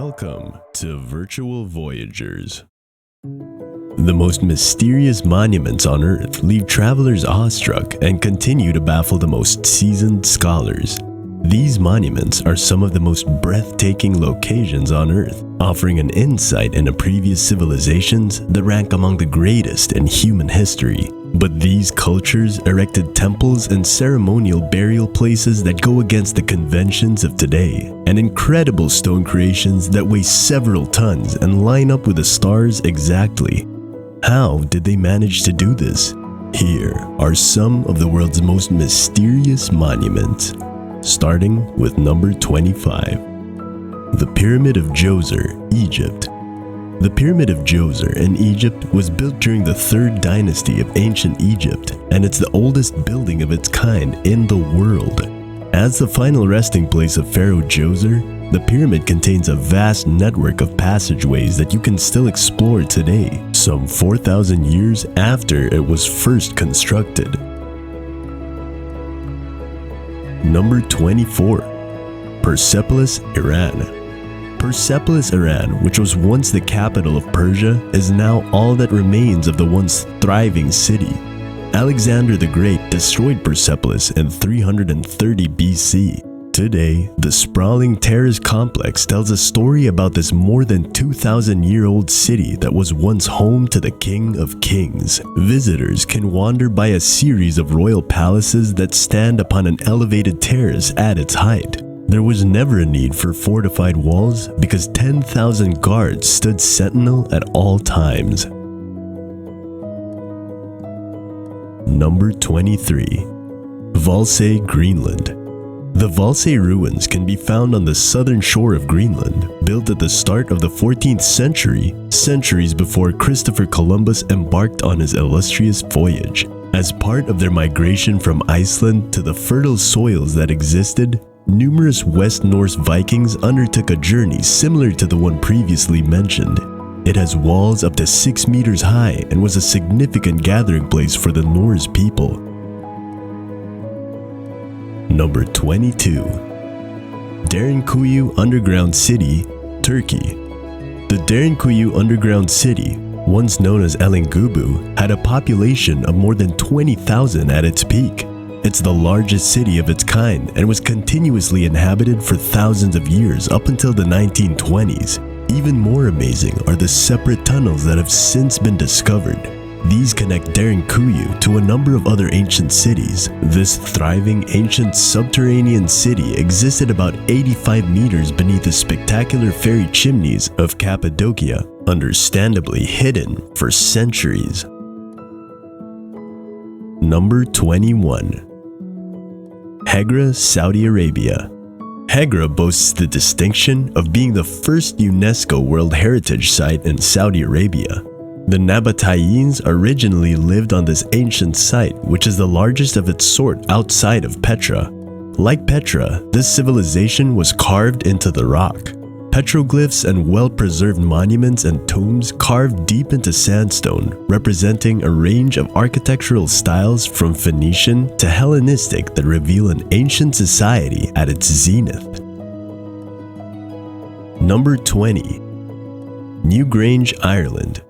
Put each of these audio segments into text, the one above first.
Welcome to Virtual Voyagers. The most mysterious monuments on Earth leave travelers awestruck and continue to baffle the most seasoned scholars. These monuments are some of the most breathtaking locations on Earth, offering an insight into previous civilizations that rank among the greatest in human history. But these cultures erected temples and ceremonial burial places that go against the conventions of today, and incredible stone creations that weigh several tons and line up with the stars exactly. How did they manage to do this? Here are some of the world's most mysterious monuments, starting with number 25. The Pyramid of Djoser, Egypt. The Pyramid of Djoser in Egypt was built during the 3rd dynasty of ancient Egypt, and it's the oldest building of its kind in the world. As the final resting place of Pharaoh Djoser, the pyramid contains a vast network of passageways that you can still explore today, some 4,000 years after it was first constructed. Number 24. Persepolis, Iran. Persepolis, Iran, which was once the capital of Persia, is now all that remains of the once thriving city. Alexander the Great destroyed Persepolis in 330 BC. Today, the sprawling terrace complex tells a story about this more than 2,000-year-old city that was once home to the King of Kings. Visitors can wander by a series of royal palaces that stand upon an elevated terrace at its height. There was never a need for fortified walls because 10,000 guards stood sentinel at all times. Number 23. Valsøy, Greenland. The Valsøy ruins can be found on the southern shore of Greenland, built at the start of the 14th century, centuries before Christopher Columbus embarked on his illustrious voyage. As part of their migration from Iceland to the fertile soils that existed, numerous West Norse Vikings undertook a journey similar to the one previously mentioned. It has walls up to 6 meters high and was a significant gathering place for the Norse people. Number 22. Derinkuyu Underground City, Turkey. The Derinkuyu Underground City, once known as Elingubu, had a population of more than 20,000 at its peak. It's the largest city of its kind and was continuously inhabited for thousands of years up until the 1920s. Even more amazing are the separate tunnels that have since been discovered. These connect Derinkuyu to a number of other ancient cities. This thriving ancient subterranean city existed about 85 meters beneath the spectacular fairy chimneys of Cappadocia, understandably hidden for centuries. Number 21. Hegra, Saudi Arabia. Hegra boasts the distinction of being the first UNESCO World Heritage Site in Saudi Arabia. The Nabateans originally lived on this ancient site, which is the largest of its sort outside of Petra. Like Petra, this civilization was carved into the rock. Petroglyphs and well-preserved monuments and tombs carved deep into sandstone, representing a range of architectural styles from Phoenician to Hellenistic that reveal an ancient society at its zenith. Number 20. Newgrange, Ireland.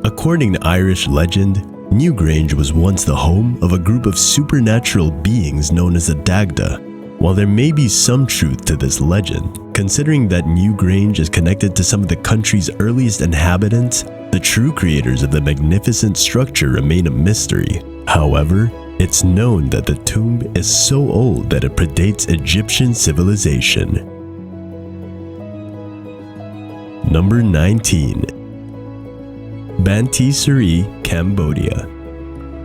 According to Irish legend, Newgrange was once the home of a group of supernatural beings known as the Dagda. While there may be some truth to this legend, considering that Newgrange is connected to some of the country's earliest inhabitants, the true creators of the magnificent structure remain a mystery. However, it's known that the tomb is so old that it predates Egyptian civilization. Number 19. Banteay Seri, Cambodia.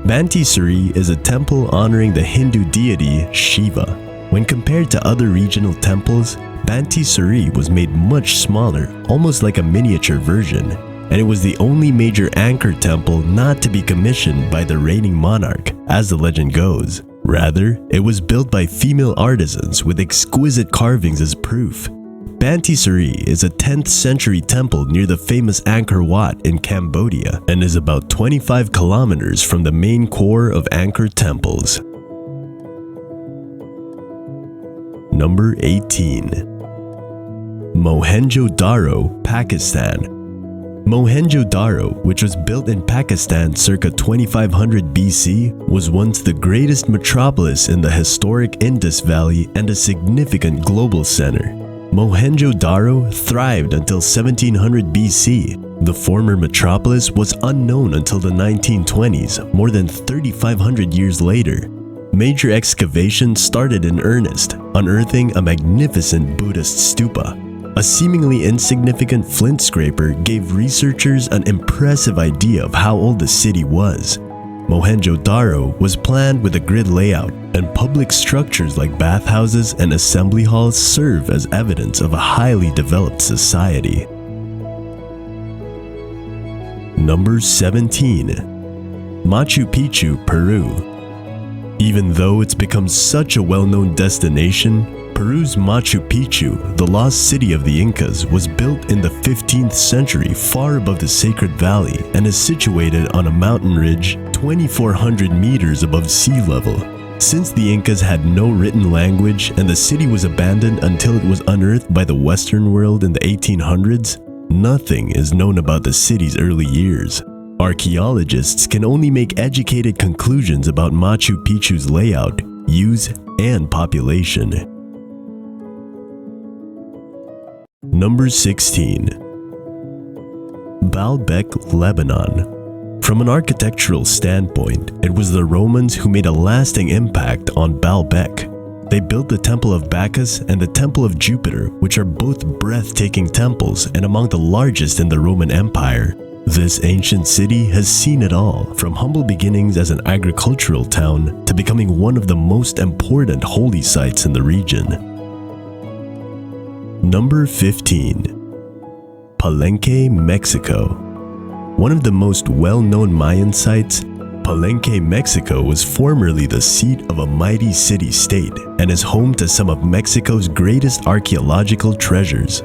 Banteay Seri is a temple honoring the Hindu deity Shiva. When compared to other regional temples, Banteay Seri was made much smaller, almost like a miniature version, and it was the only major anchor temple not to be commissioned by the reigning monarch, as the legend goes. Rather, it was built by female artisans with exquisite carvings as proof. Banteay Seri is a 10th century temple near the famous Angkor Wat in Cambodia and is about 25 kilometers from the main core of Angkor temples. Number 18. Mohenjo-Daro, Pakistan. Mohenjo-Daro, which was built in Pakistan circa 2500 BC, was once the greatest metropolis in the historic Indus Valley and a significant global center. Mohenjo-Daro thrived until 1700 BC. The former metropolis was unknown until the 1920s, more than 3,500 years later. Major excavations started in earnest, unearthing a magnificent Buddhist stupa. A seemingly insignificant flint scraper gave researchers an impressive idea of how old the city was. Mohenjo-Daro was planned with a grid layout, and public structures like bathhouses and assembly halls serve as evidence of a highly developed society. Number 17. Machu Picchu, Peru. Even though it's become such a well-known destination, Peru's Machu Picchu, the lost city of the Incas, was built in the 15th century far above the Sacred Valley and is situated on a mountain ridge 2,400 meters above sea level. Since the Incas had no written language and the city was abandoned until it was unearthed by the Western world in the 1800s, nothing is known about the city's early years. Archaeologists can only make educated conclusions about Machu Picchu's layout, use, and population. Number 16. Baalbek, Lebanon. From an architectural standpoint, it was the Romans who made a lasting impact on Baalbek. They built the Temple of Bacchus and the Temple of Jupiter, which are both breathtaking temples and among the largest in the Roman Empire. This ancient city has seen it all, from humble beginnings as an agricultural town to becoming one of the most important holy sites in the region. Number 15. Palenque, Mexico. One of the most well-known Mayan sites, Palenque, Mexico was formerly the seat of a mighty city-state and is home to some of Mexico's greatest archaeological treasures.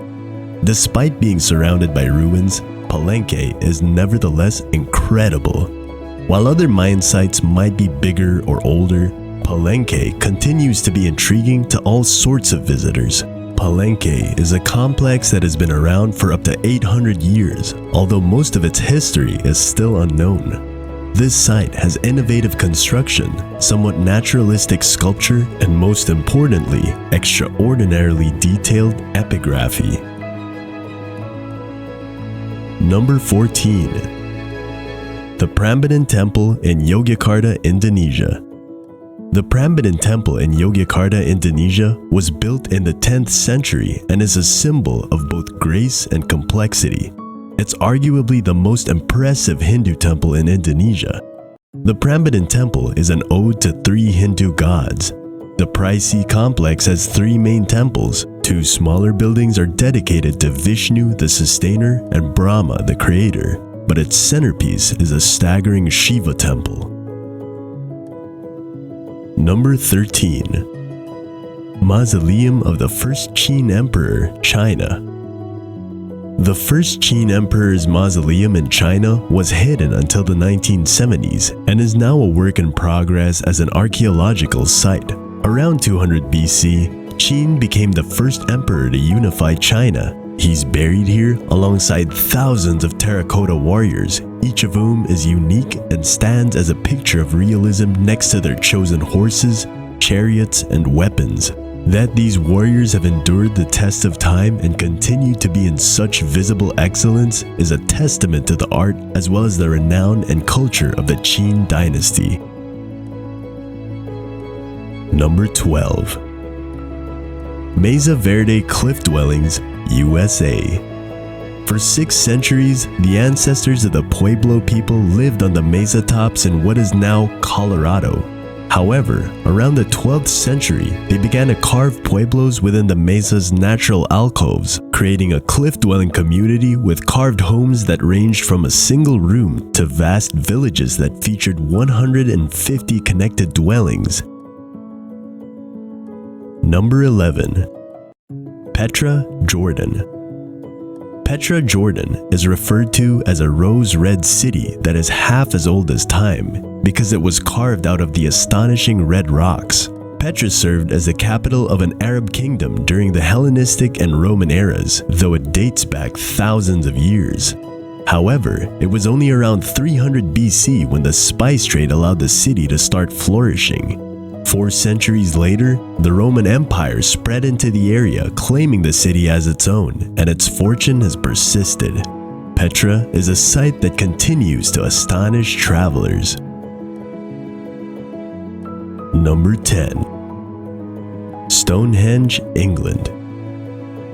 Despite being surrounded by ruins, Palenque is nevertheless incredible. While other Mayan sites might be bigger or older, Palenque continues to be intriguing to all sorts of visitors. Palenque is a complex that has been around for up to 800 years, although most of its history is still unknown. This site has innovative construction, somewhat naturalistic sculpture, and most importantly, extraordinarily detailed epigraphy. Number 14. The Prambanan Temple in Yogyakarta, Indonesia. The Prambanan Temple in Yogyakarta, Indonesia was built in the 10th century and is a symbol of both grace and complexity. It's arguably the most impressive Hindu temple in Indonesia. The Prambanan Temple is an ode to 3 Hindu gods. The Praisi complex has 3 main temples. 2 smaller buildings are dedicated to Vishnu, the sustainer, and Brahma, the creator, but its centerpiece is a staggering Shiva temple. Number 13. Mausoleum of the first Qin Emperor, China. The first Qin Emperor's mausoleum in China was hidden until the 1970s and is now a work in progress as an archaeological site. Around 200 BC, Qin became the first emperor to unify China. He's buried here alongside thousands of terracotta warriors, each of whom is unique and stands as a picture of realism next to their chosen horses, chariots, and weapons. That these warriors have endured the test of time and continue to be in such visible excellence is a testament to the art as well as the renown and culture of the Qin dynasty. Number 12. Mesa Verde Cliff Dwellings, USA. For 6 centuries, the ancestors of the Pueblo people lived on the mesa tops in what is now Colorado. However, around the 12th century, they began to carve pueblos within the mesa's natural alcoves, creating a cliff-dwelling community with carved homes that ranged from a single room to vast villages that featured 150 connected dwellings. Number 11. Petra, Jordan. Petra, Jordan is referred to as a rose-red city that is half as old as time because it was carved out of the astonishing red rocks. Petra served as the capital of an Arab kingdom during the Hellenistic and Roman eras, though it dates back thousands of years. However, it was only around 300 BC when the spice trade allowed the city to start flourishing. 4 centuries later, the Roman Empire spread into the area, claiming the city as its own, and its fortune has persisted. Petra is a site that continues to astonish travelers. Number 10. Stonehenge, England.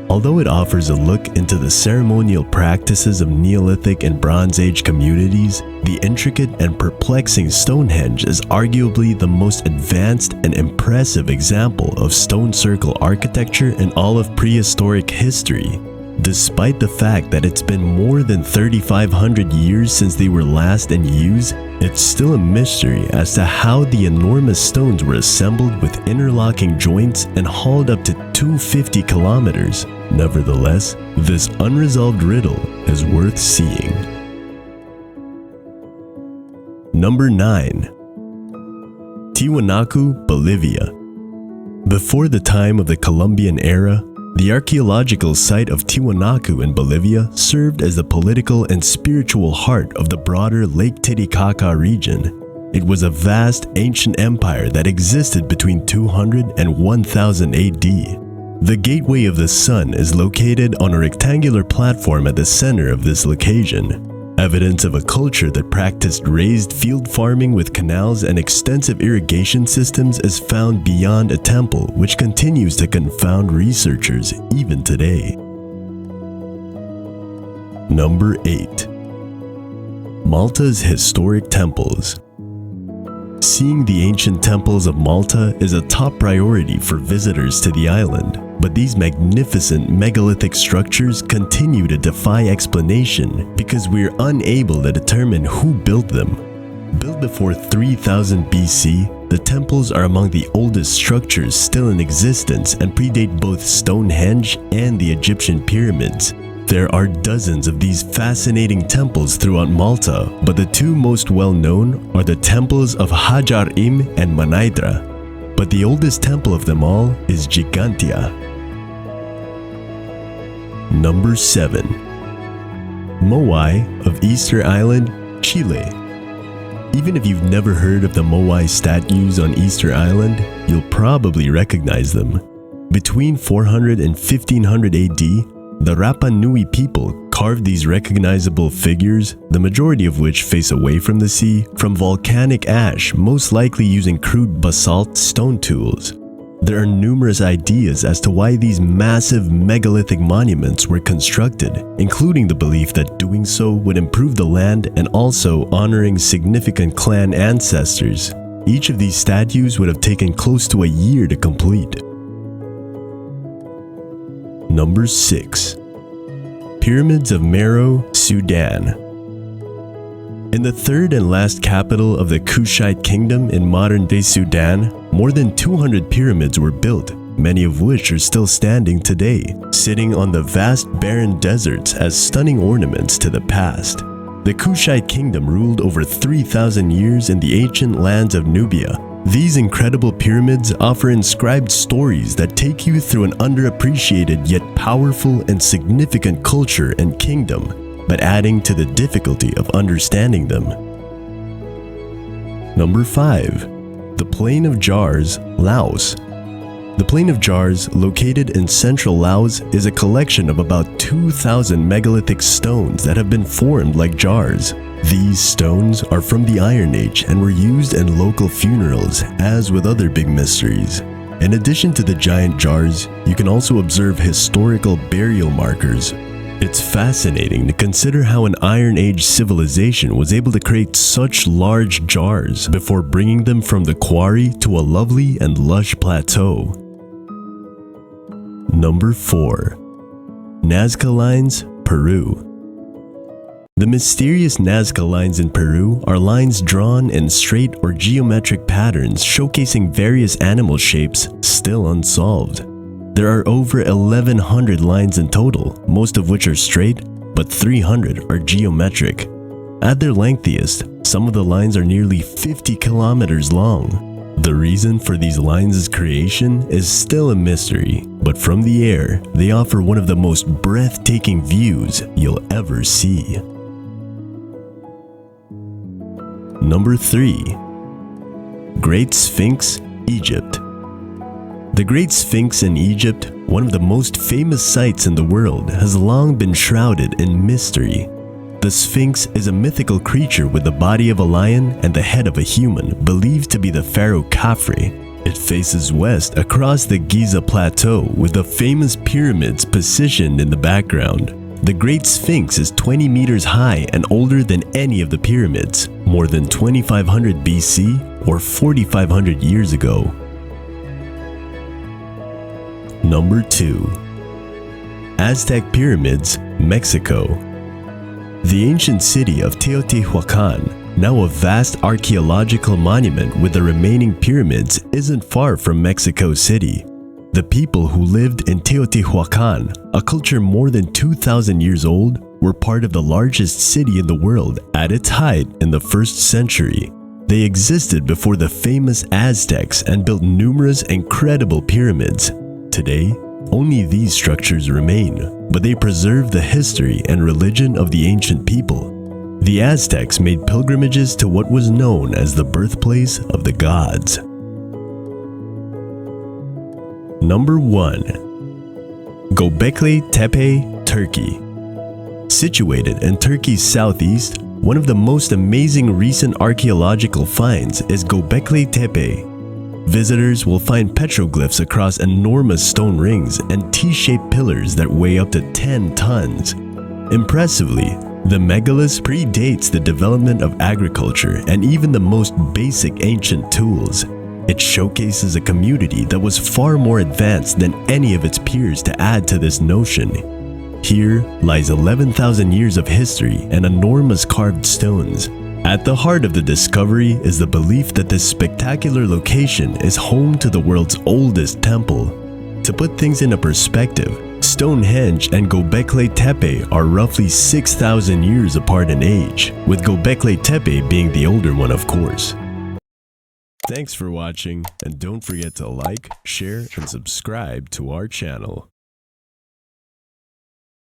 Although it offers a look into the ceremonial practices of Neolithic and Bronze Age communities, the intricate and perplexing Stonehenge is arguably the most advanced and impressive example of stone circle architecture in all of prehistoric history. Despite the fact that it's been more than 3,500 years since they were last in use, it's still a mystery as to how the enormous stones were assembled with interlocking joints and hauled up to 250 kilometers. Nevertheless, this unresolved riddle is worth seeing. Number 9. Tiwanaku, Bolivia. Before the time of the Columbian era, the archaeological site of Tiwanaku in Bolivia served as the political and spiritual heart of the broader Lake Titicaca region. It was a vast ancient empire that existed between 200 and 1000 AD. The Gateway of the Sun is located on a rectangular platform at the center of this location. Evidence of a culture that practiced raised field farming with canals and extensive irrigation systems is found beyond a temple, which continues to confound researchers even today. Number 8. Malta's historic temples. Seeing the ancient temples of Malta is a top priority for visitors to the island, but these magnificent megalithic structures continue to defy explanation because we are unable to determine who built them. Built before 3000 BC, the temples are among the oldest structures still in existence and predate both Stonehenge and the Egyptian pyramids. There are dozens of these fascinating temples throughout Malta, but the 2 most well-known are the temples of Hajar Im and Manaydra. But the oldest temple of them all is Gigantia. Number 7. Moai of Easter Island, Chile. Even if you've never heard of the Moai statues on Easter Island, you'll probably recognize them. Between 400 and 1500 AD, the Rapa Nui people carved these recognizable figures, the majority of which face away from the sea, from volcanic ash, most likely using crude basalt stone tools. There are numerous ideas as to why these massive megalithic monuments were constructed, including the belief that doing so would improve the land and also honoring significant clan ancestors. Each of these statues would have taken close to a year to complete. Number 6. Pyramids of Meroe, Sudan. In the third and last capital of the Kushite kingdom in modern-day Sudan, more than 200 pyramids were built, many of which are still standing today, sitting on the vast barren deserts as stunning ornaments to the past. The Kushite kingdom ruled over 3,000 years in the ancient lands of Nubia. These incredible pyramids offer inscribed stories that take you through an underappreciated yet powerful and significant culture and kingdom, but adding to the difficulty of understanding them. Number 5. The Plain of Jars, Laos. The Plain of Jars, located in central Laos, is a collection of about 2,000 megalithic stones that have been formed like jars. These stones are from the Iron Age and were used in local funerals, as with other big mysteries. In addition to the giant jars, you can also observe historical burial markers. It's fascinating to consider how an Iron Age civilization was able to create such large jars before bringing them from the quarry to a lovely and lush plateau. Number 4. Nazca Lines, Peru. The mysterious Nazca lines in Peru are lines drawn in straight or geometric patterns showcasing various animal shapes still unsolved. There are over 1,100 lines in total, most of which are straight, but 300 are geometric. At their lengthiest, some of the lines are nearly 50 kilometers long. The reason for these lines' creation is still a mystery, but from the air, they offer one of the most breathtaking views you'll ever see. Number 3. Great Sphinx, Egypt. The Great Sphinx in Egypt, one of the most famous sites in the world, has long been shrouded in mystery. The Sphinx is a mythical creature with the body of a lion and the head of a human, believed to be the pharaoh Khafre. It faces west across the Giza Plateau with the famous pyramids positioned in the background. The Great Sphinx is 20 meters high and older than any of the pyramids, more than 2500 BC or 4500 years ago. Number 2. Aztec Pyramids, Mexico. The ancient city of Teotihuacan, now a vast archaeological monument with the remaining pyramids, isn't far from Mexico City. The people who lived in Teotihuacan, a culture more than 2,000 years old, were part of the largest city in the world at its height in the 1st century. They existed before the famous Aztecs and built numerous incredible pyramids. Today, only these structures remain, but they preserve the history and religion of the ancient people. The Aztecs made pilgrimages to what was known as the birthplace of the gods. Number 1. Göbekli Tepe, Turkey. Situated in Turkey's southeast, one of the most amazing recent archaeological finds is Göbekli Tepe. Visitors will find petroglyphs across enormous stone rings and T-shaped pillars that weigh up to 10 tons. Impressively, the megalith predates the development of agriculture and even the most basic ancient tools. It showcases a community that was far more advanced than any of its peers to add to this notion. Here lies 11,000 years of history and enormous carved stones. At the heart of the discovery is the belief that this spectacular location is home to the world's oldest temple. To put things into perspective, Stonehenge and Göbekli Tepe are roughly 6,000 years apart in age, with Göbekli Tepe being the older one, of course. Thanks for watching, and don't forget to like, share, and subscribe to our channel.